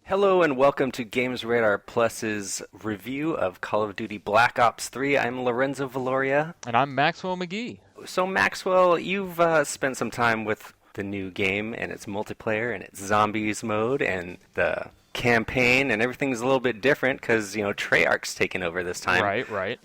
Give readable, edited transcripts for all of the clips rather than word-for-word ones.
Hello and welcome to Games Radar Plus's review of Call of Duty Black Ops 3. I'm Lorenzo Valoria. And I'm Maxwell McGee. So Maxwell, you've spent some time with the new game and its multiplayer and its zombies mode and the campaign, and everything's a little bit different because Treyarch's taken over this time. Right.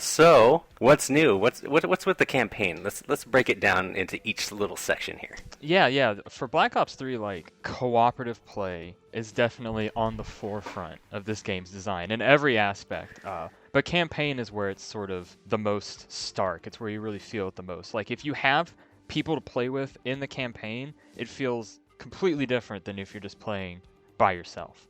So what's new? What's with the campaign? Let's break it down into each little section here. Yeah. For Black Ops 3, cooperative play is definitely on the forefront of this game's design in every aspect. But campaign is where it's sort of the most stark. It's where you really feel it the most. Like, if you have people to play with in the campaign, it feels completely different than if you're just playing by yourself.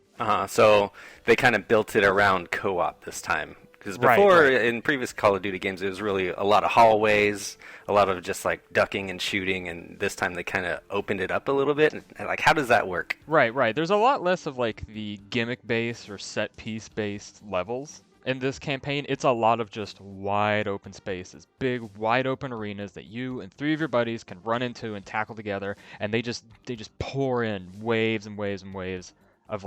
So they kind of built it around co-op this time. Because before, Right. in previous Call of Duty games, it was really a lot of hallways, a lot of just like ducking and shooting, and this time they kind of opened it up a little bit. And like, how does that work? Right. There's a lot less of the gimmick-based or set-piece-based levels in this campaign. It's a lot of just wide open spaces, big wide open arenas that you and three of your buddies can run into and tackle together, and they just pour in waves and waves and waves of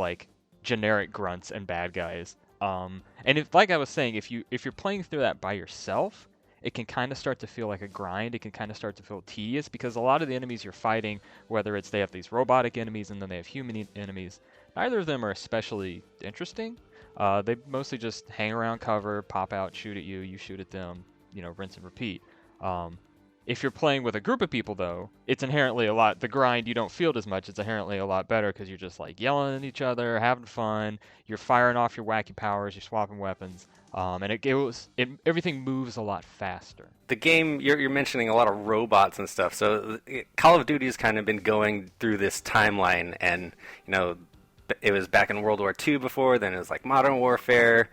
generic grunts and bad guys. And if, like I was saying, if you're playing through that by yourself, it can kind of start to feel like a grind. It can kind of start to feel tedious because a lot of the enemies you're fighting, whether it's they have these robotic enemies and then they have human enemies, neither of them are especially interesting. They mostly just hang around cover, pop out, shoot at you, you shoot at them, rinse and repeat. If you're playing with a group of people, though, it's inherently the grind, you don't feel it as much. It's inherently a lot better because you're just yelling at each other, having fun, you're firing off your wacky powers, you're swapping weapons, and everything moves a lot faster. The game, you're mentioning a lot of robots and stuff. So Call of Duty has kind of been going through this timeline, and it was back in World War II before, then it was like Modern Warfare,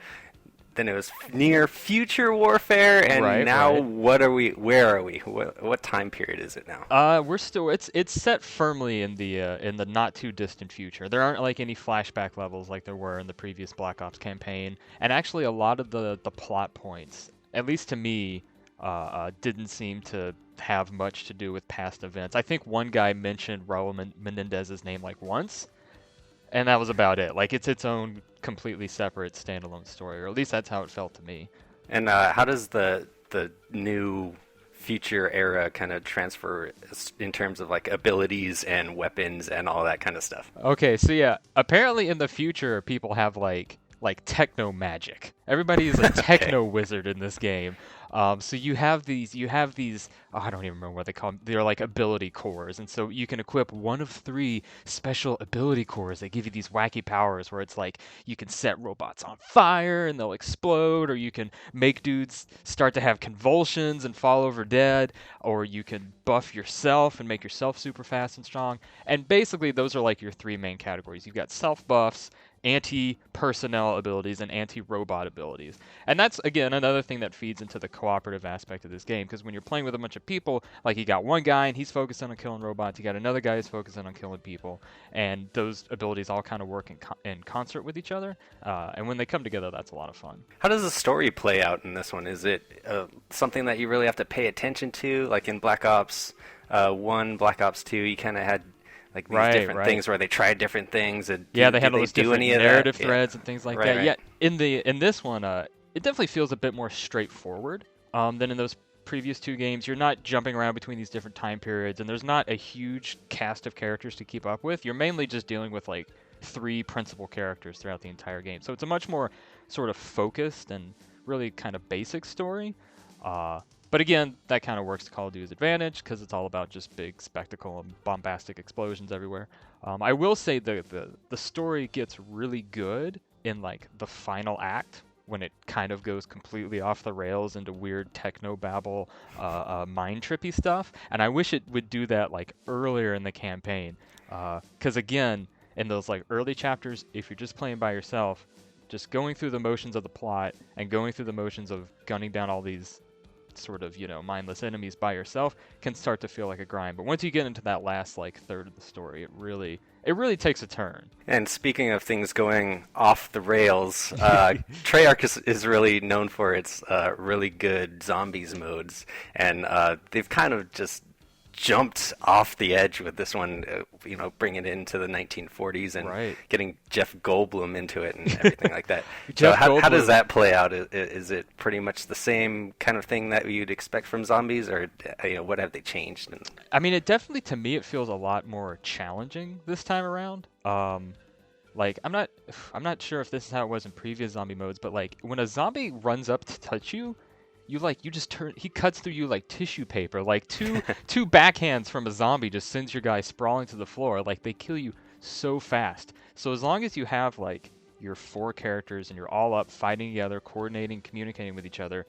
then it was near future warfare, and now right. where are we? What time period is it now? It's set firmly in the not too distant future. There aren't any flashback levels like there were in the previous Black Ops campaign, and actually a lot of the plot points, at least to me, didn't seem to have much to do with past events. I think one guy mentioned Raul Menendez's name once, and that was about it. It's its own completely separate standalone story, or at least that's how it felt to me. And how does the new future era kind of transfer in terms of abilities and weapons and all that kind of stuff? Okay, so yeah, apparently in the future people have techno magic. Everybody is a Okay. techno wizard in this game. So you have these. Oh, I don't even remember what they call them. They're ability cores, and so you can equip one of three special ability cores. They give you these wacky powers where it's you can set robots on fire and they'll explode, or you can make dudes start to have convulsions and fall over dead, or you can buff yourself and make yourself super fast and strong. And basically, those are your three main categories. You've got self buffs, anti-personnel abilities, and anti-robot abilities. And that's, again, another thing that feeds into the cooperative aspect of this game, because when you're playing with a bunch of people, you got one guy and he's focusing on killing robots, you got another guy who's focusing on killing people, and those abilities all kind of work in concert with each other, and when they come together, that's a lot of fun. How does the story play out in this one? Is it something that you really have to pay attention to? Like in Black Ops 1, Black Ops 2, you kind of had these different things where they tried different things. And they had all those different narrative that? threads and things like Right, that. right. Yeah, in this one, it definitely feels a bit more straightforward than in those previous two games. You're not jumping around between these different time periods, and there's not a huge cast of characters to keep up with. You're mainly just dealing with three principal characters throughout the entire game. So it's a much more sort of focused and really kind of basic story. But again, that kind of works to Call of Duty's advantage because it's all about just big spectacle and bombastic explosions everywhere. I will say the story gets really good in the final act when it kind of goes completely off the rails into weird techno babble, mind trippy stuff. And I wish it would do that earlier in the campaign, because again, in those early chapters, if you're just playing by yourself, just going through the motions of the plot and going through the motions of gunning down all these sort of mindless enemies by yourself can start to feel like a grind. But once you get into that last third of the story, it really takes a turn. And speaking of things going off the rails, Treyarch is really known for its really good zombies modes, and they've kind of just jumped off the edge with this one, bringing it into the 1940s and Right. getting Jeff Goldblum into it and everything like that. So Jeff how does Goldblum. that play out? Is it pretty much the same kind of thing that you'd expect from zombies, or what have they changed? And I mean, it definitely, to me, it feels a lot more challenging this time around. Like I'm not sure if this is how it was in previous zombie modes, but like when a zombie runs up to touch you, you just turn. He cuts through you like tissue paper. Like two backhands from a zombie just sends your guy sprawling to the floor. Like they kill you so fast. So as long as you have like your 4 characters and you're all up fighting together, coordinating, communicating with each other,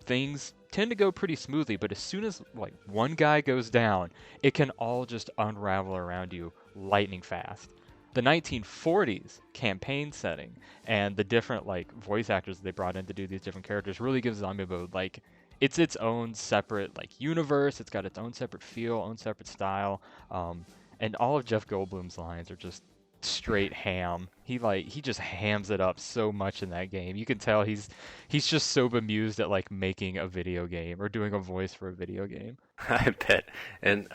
things tend to go pretty smoothly. But as soon as like one guy goes down, it can all just unravel around you lightning fast. The 1940s campaign setting and the different like voice actors that they brought in to do these different characters really gives zombie mode like it's its own separate like universe. It's got its own separate feel, own separate style, and all of Jeff Goldblum's lines are just straight ham. He just hams it up so much in that game. You can tell he's just so bemused at like making a video game or doing a voice for a video game. I bet. And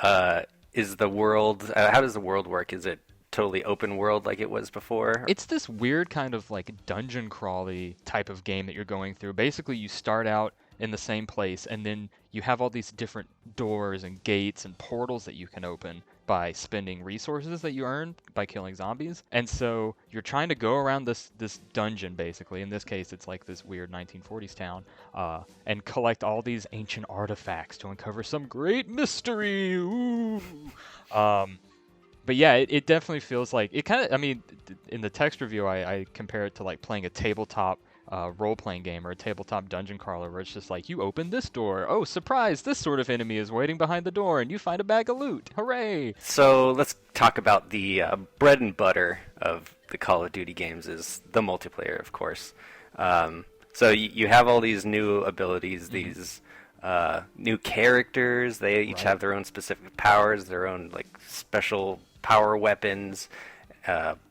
is the world? How does the world work? Is it totally open world like it was before? It's this weird kind of like dungeon crawly type of game that you're going through. Basically, you start out in the same place, and then you have all these different doors and gates and portals that you can open by spending resources that you earn by killing zombies. And so you're trying to go around this dungeon, basically. In this case, it's like this weird 1940s town, and collect all these ancient artifacts to uncover some great mystery. Ooh. But yeah, it definitely feels like it kind of. I mean, in the text review, I compare it to like playing a tabletop role-playing game or a tabletop dungeon crawler, where it's just like you open this door, oh surprise, this sort of enemy is waiting behind the door, and you find a bag of loot. Hooray! So let's talk about the bread and butter of the Call of Duty games is the multiplayer, of course. So you have all these new abilities, these new characters. They each Right. have their own specific powers, their own like special power weapons.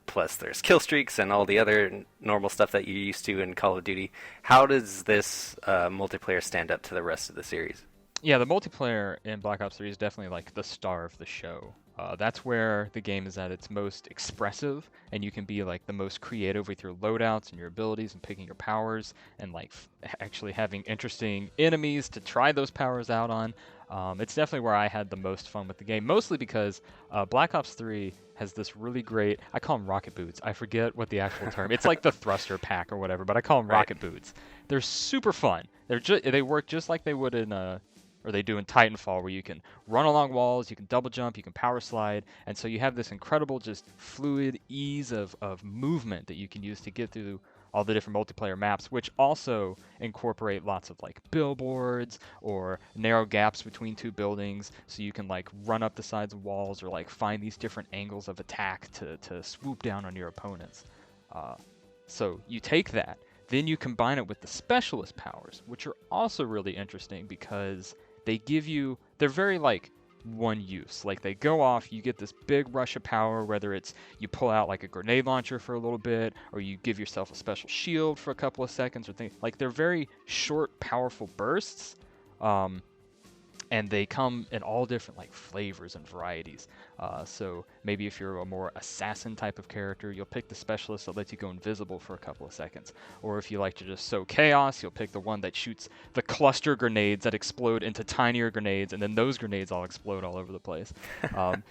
Plus, there's kill streaks and all the other normal stuff that you're used to in Call of Duty. How does this multiplayer stand up to the rest of the series? Yeah, the multiplayer in Black Ops 3 is definitely like the star of the show. That's where the game is at its most expressive, and you can be like the most creative with your loadouts and your abilities and picking your powers and like actually having interesting enemies to try those powers out on. It's definitely where I had the most fun with the game, mostly because Black Ops 3 has this really great, I call them rocket boots. I forget what the actual term. It's like the thruster pack or whatever, but I call them Right. rocket boots. They're super fun. They work just like they would in or they do in Titanfall, where you can run along walls, you can double jump, you can power slide, and so you have this incredible just fluid ease of movement that you can use to get through all the different multiplayer maps, which also incorporate lots of like billboards or narrow gaps between 2 buildings, so you can like run up the sides of walls or like find these different angles of attack to swoop down on your opponents. So you take that, then you combine it with the specialist powers, which are also really interesting because they're very like one use. Like they go off, you get this big rush of power, whether it's you pull out like a grenade launcher for a little bit, or you give yourself a special shield for a couple of seconds, or things like they're very short, powerful bursts. And they come in all different like flavors and varieties. So maybe if you're a more assassin type of character, you'll pick the specialist that lets you go invisible for a couple of seconds. Or if you like to just sow chaos, you'll pick the one that shoots the cluster grenades that explode into tinier grenades, and then those grenades all explode all over the place.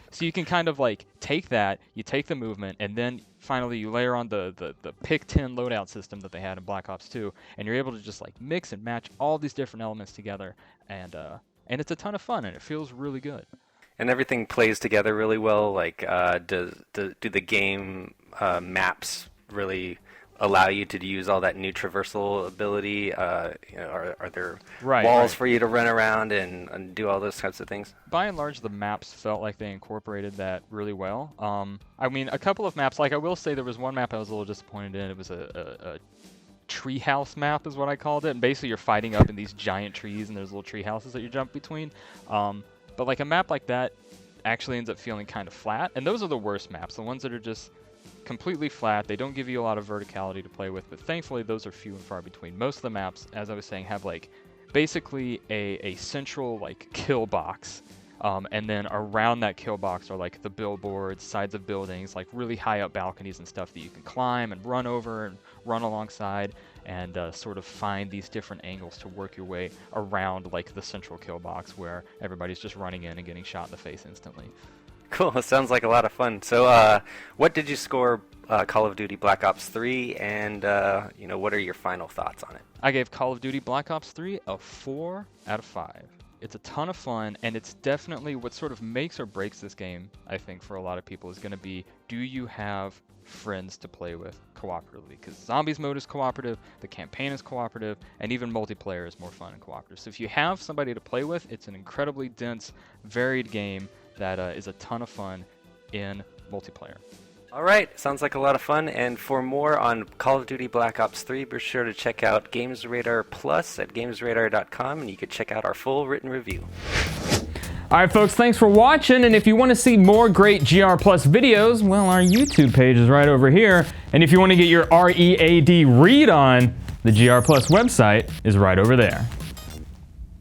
So you can kind of like take that, you take the movement, and then finally you layer on the pick 10 loadout system that they had in Black Ops 2, and you're able to just like mix and match all these different elements together, and it's a ton of fun, and it feels really good. And everything plays together really well. Like, do the game maps really allow you to use all that new traversal ability? Are there walls for you to run around and do all those types of things? By and large, the maps felt like they incorporated that really well. I mean, a couple of maps, like I will say there was one map I was a little disappointed in. It was a treehouse map is what I called it, and basically you're fighting up in these giant trees, and there's little tree houses that you jump between. But like a map like that actually ends up feeling kind of flat, and those are the worst maps, the ones that are just completely flat. They don't give you a lot of verticality to play with, but thankfully those are few and far between. Most of the maps, as I was saying, have like basically a central like kill box And then around that kill box are like the billboards, sides of buildings, like really high up balconies and stuff that you can climb and run over and run alongside, and sort of find these different angles to work your way around like the central kill box where everybody's just running in and getting shot in the face instantly. Cool. It sounds like a lot of fun. So, what did you score Call of Duty Black Ops 3, and what are your final thoughts on it? I gave Call of Duty Black Ops 3 a 4 out of 5. It's a ton of fun, and it's definitely what sort of makes or breaks this game, I think, for a lot of people is going to be, do you have friends to play with cooperatively? Because Zombies mode is cooperative, the campaign is cooperative, and even multiplayer is more fun and cooperative. So if you have somebody to play with, it's an incredibly dense, varied game that is a ton of fun in multiplayer. All right, sounds like a lot of fun. And for more on Call of Duty Black Ops 3, be sure to check out Games Radar Plus at gamesradar.com, and you can check out our full written review. All right, folks, thanks for watching. And if you want to see more great GR Plus videos, well, our YouTube page is right over here. And if you want to get your READ read on, the GR Plus website is right over there.